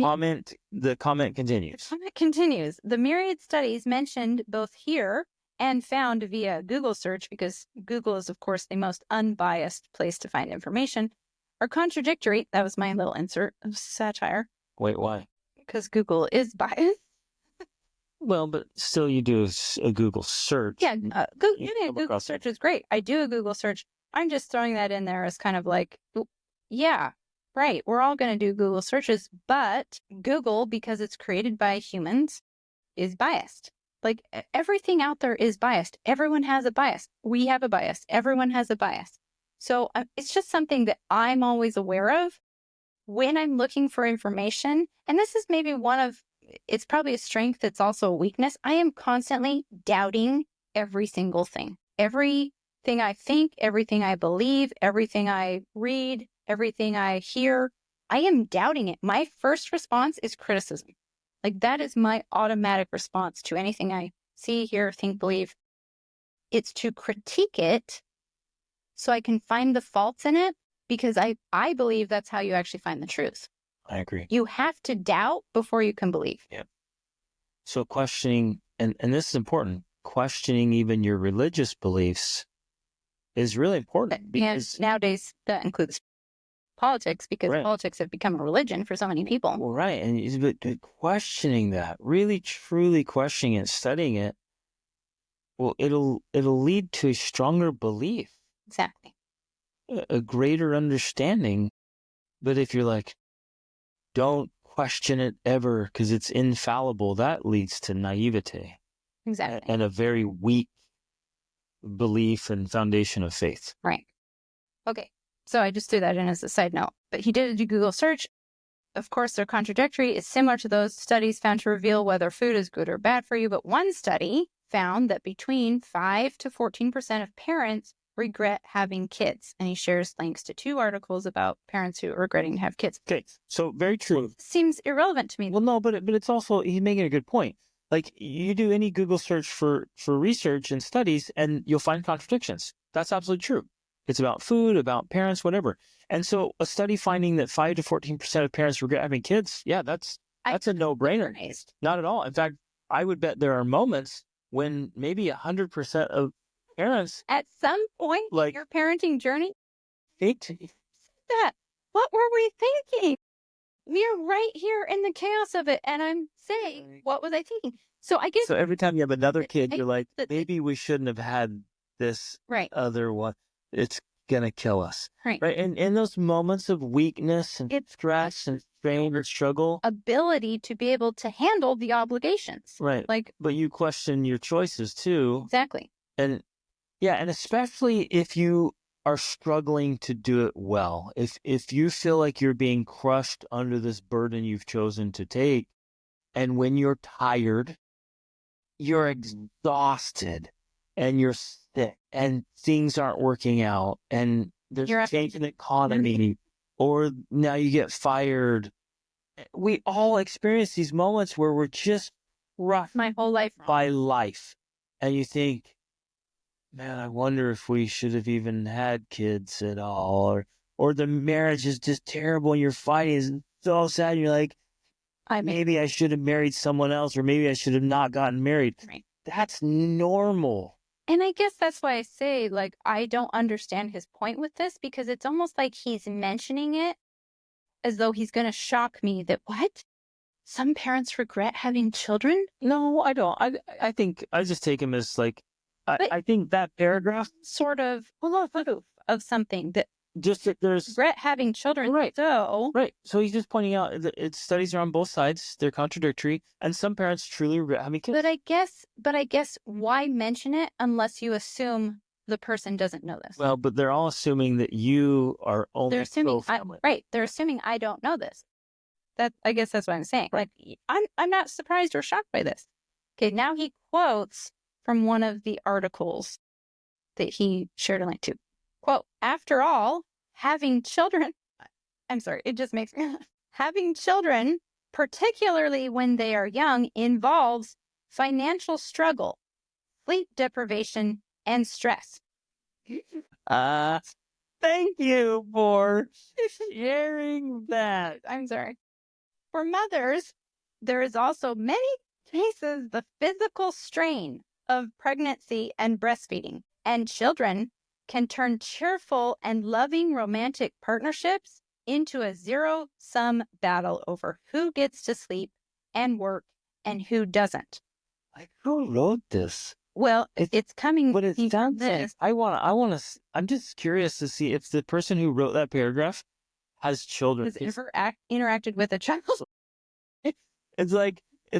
comment continues. The comment continues. The myriad studies mentioned both here and found via Google search, because Google is, of course, the most unbiased place to find information, are contradictory. That was my little insert of satire. Wait, why? Because Google is biased. Well, but still, you do a Google search. Yeah, Google search is great. I do a Google search. I'm just throwing that in there as kind of like, yeah, right. We're all going to do Google searches, but Google, because it's created by humans, is biased. Like, everything out there is biased. Everyone has a bias. We have a bias. Everyone has a bias. So it's just something that I'm always aware of when I'm looking for information. And this is maybe it's probably a strength. It's also a weakness. I am constantly doubting every single thing. Everything I think, everything I believe, everything I read, everything I hear, I am doubting it. My first response is criticism. Like, that is my automatic response to anything I see, hear, think, believe. It's to critique it so I can find the faults in it, because I believe that's how you actually find the truth. I agree. You have to doubt before you can believe. Yeah. So questioning, and this is important, questioning even your religious beliefs is really important. Because nowadays that includes politics, because politics have become a religion for so many people. Well, right. And but questioning that, really truly questioning it, studying it, well, it'll lead to a stronger belief. Exactly. A greater understanding. But if you're like, don't question it ever because it's infallible, that leads to naivete. Exactly. And a very weak belief and foundation of faith. Right. Okay. So I just threw that in as a side note. But he did a Google search. Of course, they're contradictory. It's similar to those studies found to reveal whether food is good or bad for you. But one study found that between 5 to 14% of parents regret having kids. And he shares links to 2 articles about parents who are regretting to have kids. Okay. So very true. Seems irrelevant to me. Well, no, but it's also, he's making a good point. Like, you do any Google search for research and studies, and you'll find contradictions. That's absolutely true. It's about food, about parents, whatever. And so a study finding that 5 to 14% of parents regret having kids, yeah, that's a no-brainer. Not at all. In fact, I would bet there are moments when maybe 100% of parents, at some point in your parenting journey, that. What were we thinking? We are right here in the chaos of it. And I'm saying, what was I thinking? So I guess So every time you have another kid, you're like, that- maybe we shouldn't have had this right. other one. It's going to kill us. Right. And in those moments of weakness and stress and strain or struggle, ability to be able to handle the obligations. right. Like, But you question your choices too. exactly. And yeah, and especially if you are struggling to do it well, if you feel like you're being crushed under this burden you've chosen to take, and when you're tired, you're exhausted, and you're sick, and things aren't working out, and there's a change in the economy, or now you get fired. We all experience these moments where we're just roughed My whole life by life, and you think, man, I wonder if we should have even had kids at all, or the marriage is just terrible and you're fighting is so sad. And you're like, maybe I should have married someone else, or maybe I should have not gotten married. Right. That's normal. And I guess that's why I say, like, I don't understand his point with this, because it's almost like he's mentioning it as though he's going to shock me that, what? Some parents regret having children? No, I don't. I think I just take him as like, I think that paragraph sort of proof of something that just that there's regret having children. Right. So So he's just pointing out that studies are on both sides. They're contradictory, and some parents truly regret having kids. But I guess why mention it unless you assume the person doesn't know this? Well, but they're all assuming that you are only. They're assuming They're assuming I don't know this. I guess that's what I'm saying. Like, I'm not surprised or shocked by this. Okay, now he quotes from one of the articles that he shared a link to. Quote, after all, having children, I'm sorry, it just makes me, having children, particularly when they are young, involves financial struggle, sleep deprivation, and stress. Thank you for sharing that. I'm sorry. For mothers, there is also many cases the physical strain of pregnancy and breastfeeding, and children can turn cheerful and loving romantic partnerships into a zero-sum battle over who gets to sleep and work and who doesn't. Like, who wrote this? Well, it's coming. But it sounds like I'm just curious to see if the person who wrote that paragraph has children. Has ever interacted with a child. It's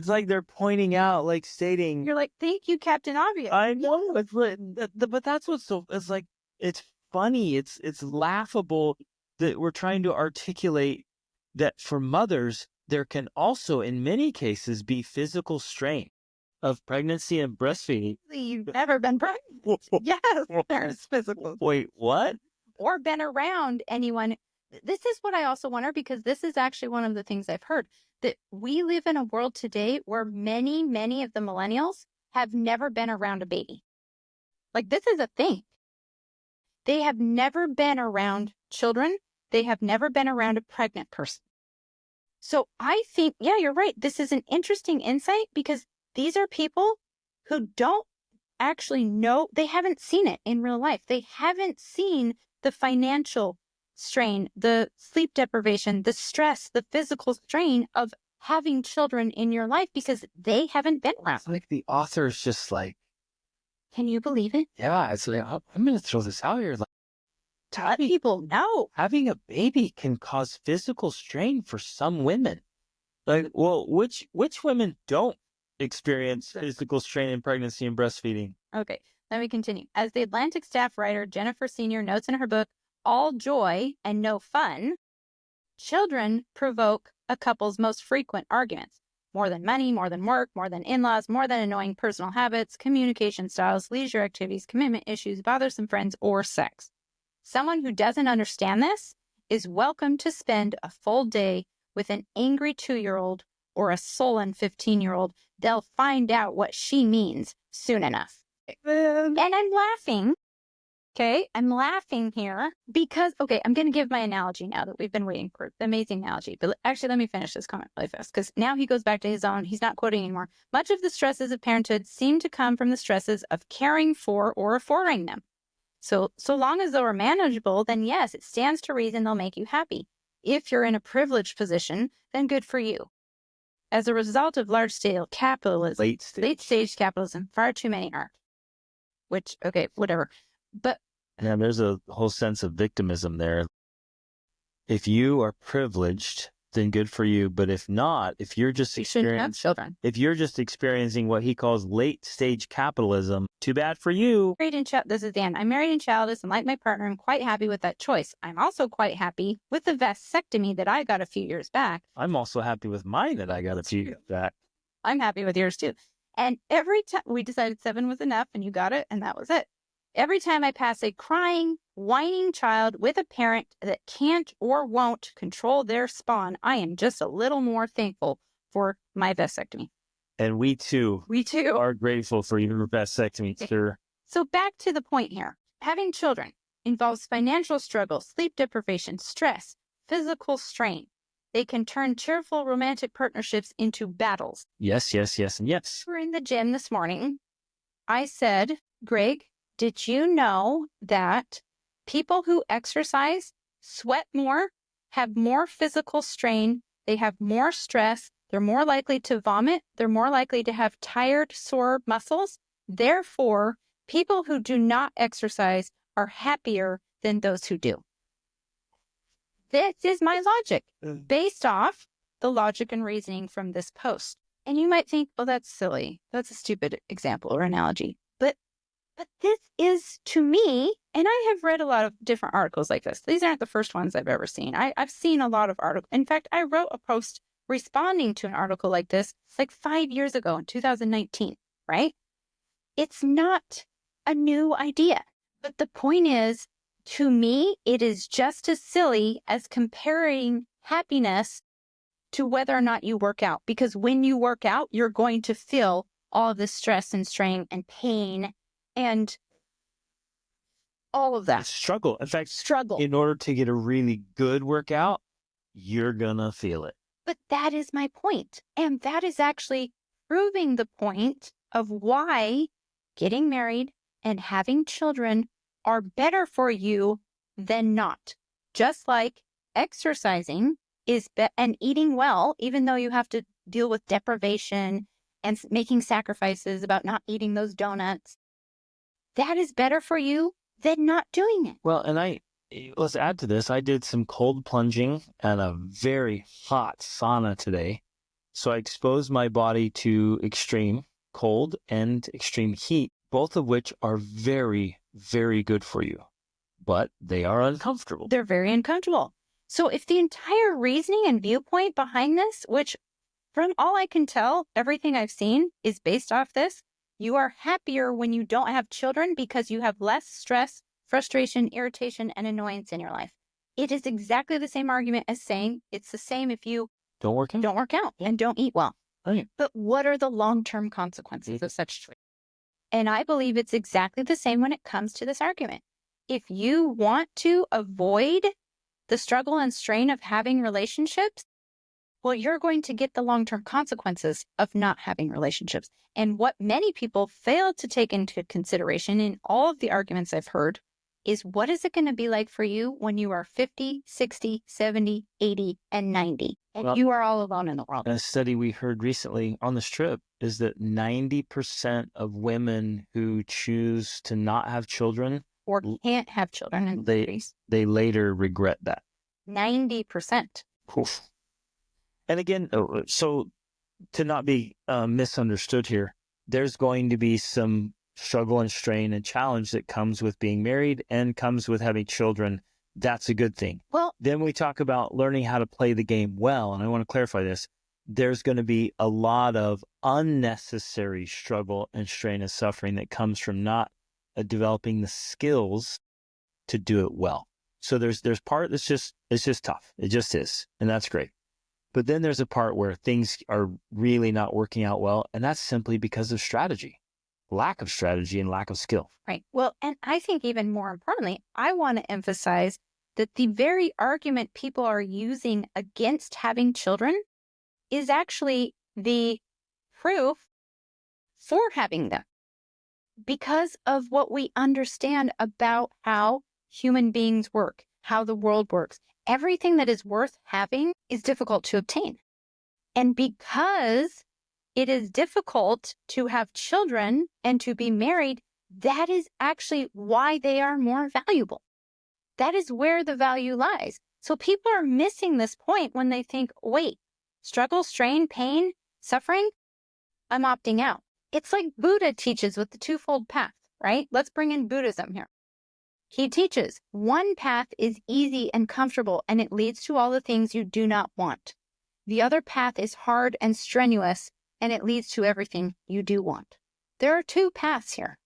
like they're pointing out, like stating. You're like, thank you, Captain Obvious. I know, but that's what's so. It's like, it's funny. It's laughable that we're trying to articulate that for mothers there can also, in many cases, be physical strain of pregnancy and breastfeeding. You've never been pregnant. Yes, there's physical. Wait, what? Or been around anyone. This is what I also wonder, because this is actually one of the things I've heard, that we live in a world today where many, many of the millennials have never been around a baby. Like, this is a thing. They have never been around children. They have never been around a pregnant person. So I think, yeah, you're right. This is an interesting insight, because these are people who don't actually know. They haven't seen it in real life. They haven't seen the financial strain, the sleep deprivation, the stress, the physical strain of having children in your life, because they haven't been around. It's like the author's just like, can you believe it? yeah, it's like, I'm going to throw this out here. Like, to let people know. Having a baby can cause physical strain for some women. Like, well, which women don't experience physical strain in pregnancy and breastfeeding? Okay, let me continue. As the Atlantic staff writer Jennifer Senior notes in her book, All Joy and No Fun, children provoke a couple's most frequent arguments. More than money, more than work, more than in-laws, more than annoying personal habits, communication styles, leisure activities, commitment issues, bothersome friends, or sex. Someone who doesn't understand this is welcome to spend a full day with an angry 2-year-old or a sullen 15-year-old. They'll find out what she means soon enough. And I'm laughing. Okay, I'm laughing here because, okay, I'm going to give my analogy now that we've been waiting for, the amazing analogy. But actually, let me finish this comment really fast, because now he goes back to his own. He's not quoting anymore. Much of the stresses of parenthood seem to come from the stresses of caring for or affording them. So long as they're manageable, then yes, it stands to reason they'll make you happy. If you're in a privileged position, then good for you. as a result of large-scale capitalism, late-stage capitalism, far too many are. Which, okay, whatever. But yeah, there's a whole sense of victimism there. If you are privileged, then good for you. But if not, if you're just experiencing what he calls late stage capitalism, too bad for you. This is Dan. I'm married and childless, and like my partner, I'm quite happy with that choice. I'm also quite happy with the vasectomy that I got a few years back. I'm also happy with mine that I got a few years back. I'm happy with yours too. And every time we decided 7 was enough, and you got it, and that was it. Every time I pass a crying, whining child with a parent that can't or won't control their spawn, I am just a little more thankful for my vasectomy. And we too are grateful for your vasectomy, sir. So back to the point here. Having children involves financial struggle, sleep deprivation, stress, physical strain. They can turn cheerful romantic partnerships into battles. Yes, and yes. We were in the gym this morning. I said, Greg, did you know that people who exercise sweat more, have more physical strain, they have more stress, they're more likely to vomit, they're more likely to have tired, sore muscles. Therefore, people who do not exercise are happier than those who do. This is my logic, based off the logic and reasoning from this post. And you might think, oh, that's silly. That's a stupid example or analogy. But this is, to me, and I have read a lot of different articles like this. These aren't the first ones I've ever seen. I've seen a lot of articles. In fact, I wrote a post responding to an article like this like 5 years ago in 2019, right? It's not a new idea. But the point is, to me, it is just as silly as comparing happiness to whether or not you work out. Because when you work out, you're going to feel all of this stress and strain and pain and all of that. Struggle. In fact, in order to get a really good workout, you're going to feel it. But that is my point. And that is actually proving the point of why getting married and having children are better for you than not. Just like exercising is and eating well, even though you have to deal with deprivation and making sacrifices about not eating those donuts. That is better for you than not doing it. Well, and let's add to this. I did some cold plunging and a very hot sauna today. So I exposed my body to extreme cold and extreme heat, both of which are very, very good for you. But they are uncomfortable. They're very uncomfortable. So if the entire reasoning and viewpoint behind this, which from all I can tell, everything I've seen is based off this, you are happier when you don't have children because you have less stress, frustration, irritation, and annoyance in your life. It is exactly the same argument as saying it's the same if you don't work out and don't eat well. Right. But what are the long-term consequences of such choice? And I believe it's exactly the same when it comes to this argument. If you want to avoid the struggle and strain of having relationships, well, you're going to get the long-term consequences of not having relationships. And what many people fail to take into consideration in all of the arguments I've heard is what is it going to be like for you when you are 50, 60, 70, 80, and 90, and you are all alone in the world. A study we heard recently on this trip is that 90% of women who choose to not have children or can't have children, they later regret that. 90%. Oof. And again, so to not be misunderstood here, there's going to be some struggle and strain and challenge that comes with being married and comes with having children. That's a good thing. Well, then we talk about learning how to play the game well. And I want to clarify this. There's going to be a lot of unnecessary struggle and strain and suffering that comes from not developing the skills to do it well. So there's part that's it's just tough. It just is. And that's great. But then there's a part where things are really not working out well. And that's simply because of strategy, lack of strategy and lack of skill. Right. Well, and I think even more importantly, I want to emphasize that the very argument people are using against having children is actually the proof for having them because of what we understand about how human beings work, how the world works. Everything that is worth having is difficult to obtain. And because it is difficult to have children and to be married, that is actually why they are more valuable. That is where the value lies. So people are missing this point when they think, wait, struggle, strain, pain, suffering, I'm opting out. It's like Buddha teaches with the twofold path, right? Let's bring in Buddhism here. He teaches one path is easy and comfortable, and it leads to all the things you do not want. The other path is hard and strenuous, and it leads to everything you do want. There are two paths here.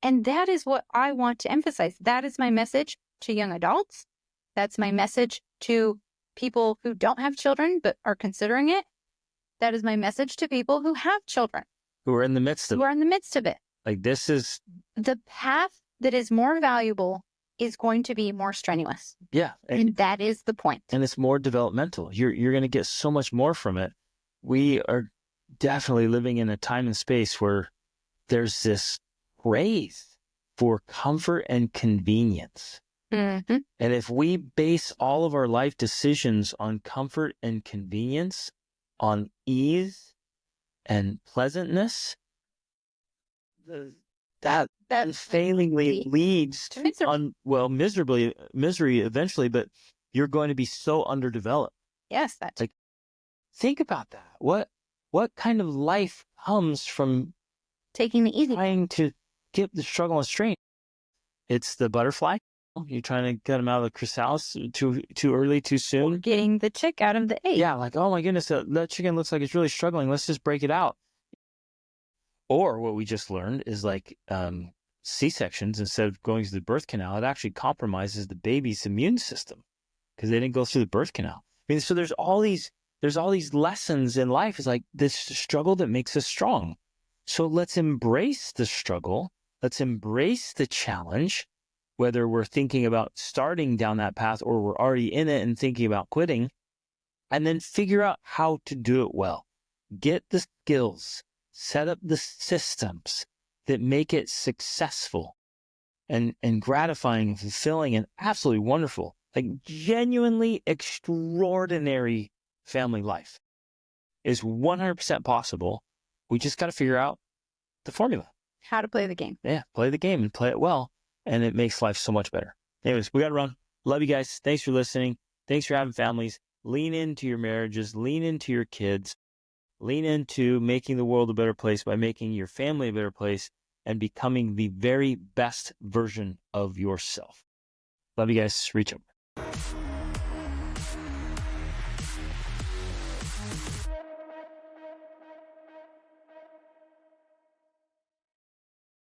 And that is what I want to emphasize. That is my message to young adults. That's my message to people who don't have children but are considering it. That is my message to people who have children. Who are in the midst of it. Like, this is... The path that is more valuable is going to be more strenuous. Yeah. And that is the point. And it's more developmental. You're going to get so much more from it. We are definitely living in a time and space where there's this craze for comfort and convenience. Mm-hmm. And if we base all of our life decisions on comfort and convenience, on ease and pleasantness, that unfailingly leads to misery eventually, but you're going to be so underdeveloped. Yes, that's like, think about that. What kind of life comes from taking the easy, trying to get the struggle and strain? It's the butterfly. You're trying to get them out of the chrysalis too early, too soon. Or getting the chick out of the egg. Yeah, like, oh my goodness, that chicken looks like it's really struggling. Let's just break it out. Or what we just learned is like C-sections, instead of going through the birth canal, it actually compromises the baby's immune system because they didn't go through the birth canal. I mean, so there's all these lessons in life. It's like this struggle that makes us strong. So let's embrace the struggle. Let's embrace the challenge, whether we're thinking about starting down that path or we're already in it and thinking about quitting, and then figure out how to do it well. Get the skills, set up the systems that make it successful and gratifying and fulfilling and absolutely wonderful, like genuinely extraordinary family life is 100% possible. We just got to figure out the formula. How to play the game. Yeah, play the game and play it well, and it makes life so much better. Anyways, we got to run. Love you guys. Thanks for listening. Thanks for having families. Lean into your marriages. Lean into your kids. Lean into making the world a better place by making your family a better place and becoming the very best version of yourself. Love you guys. Reach out.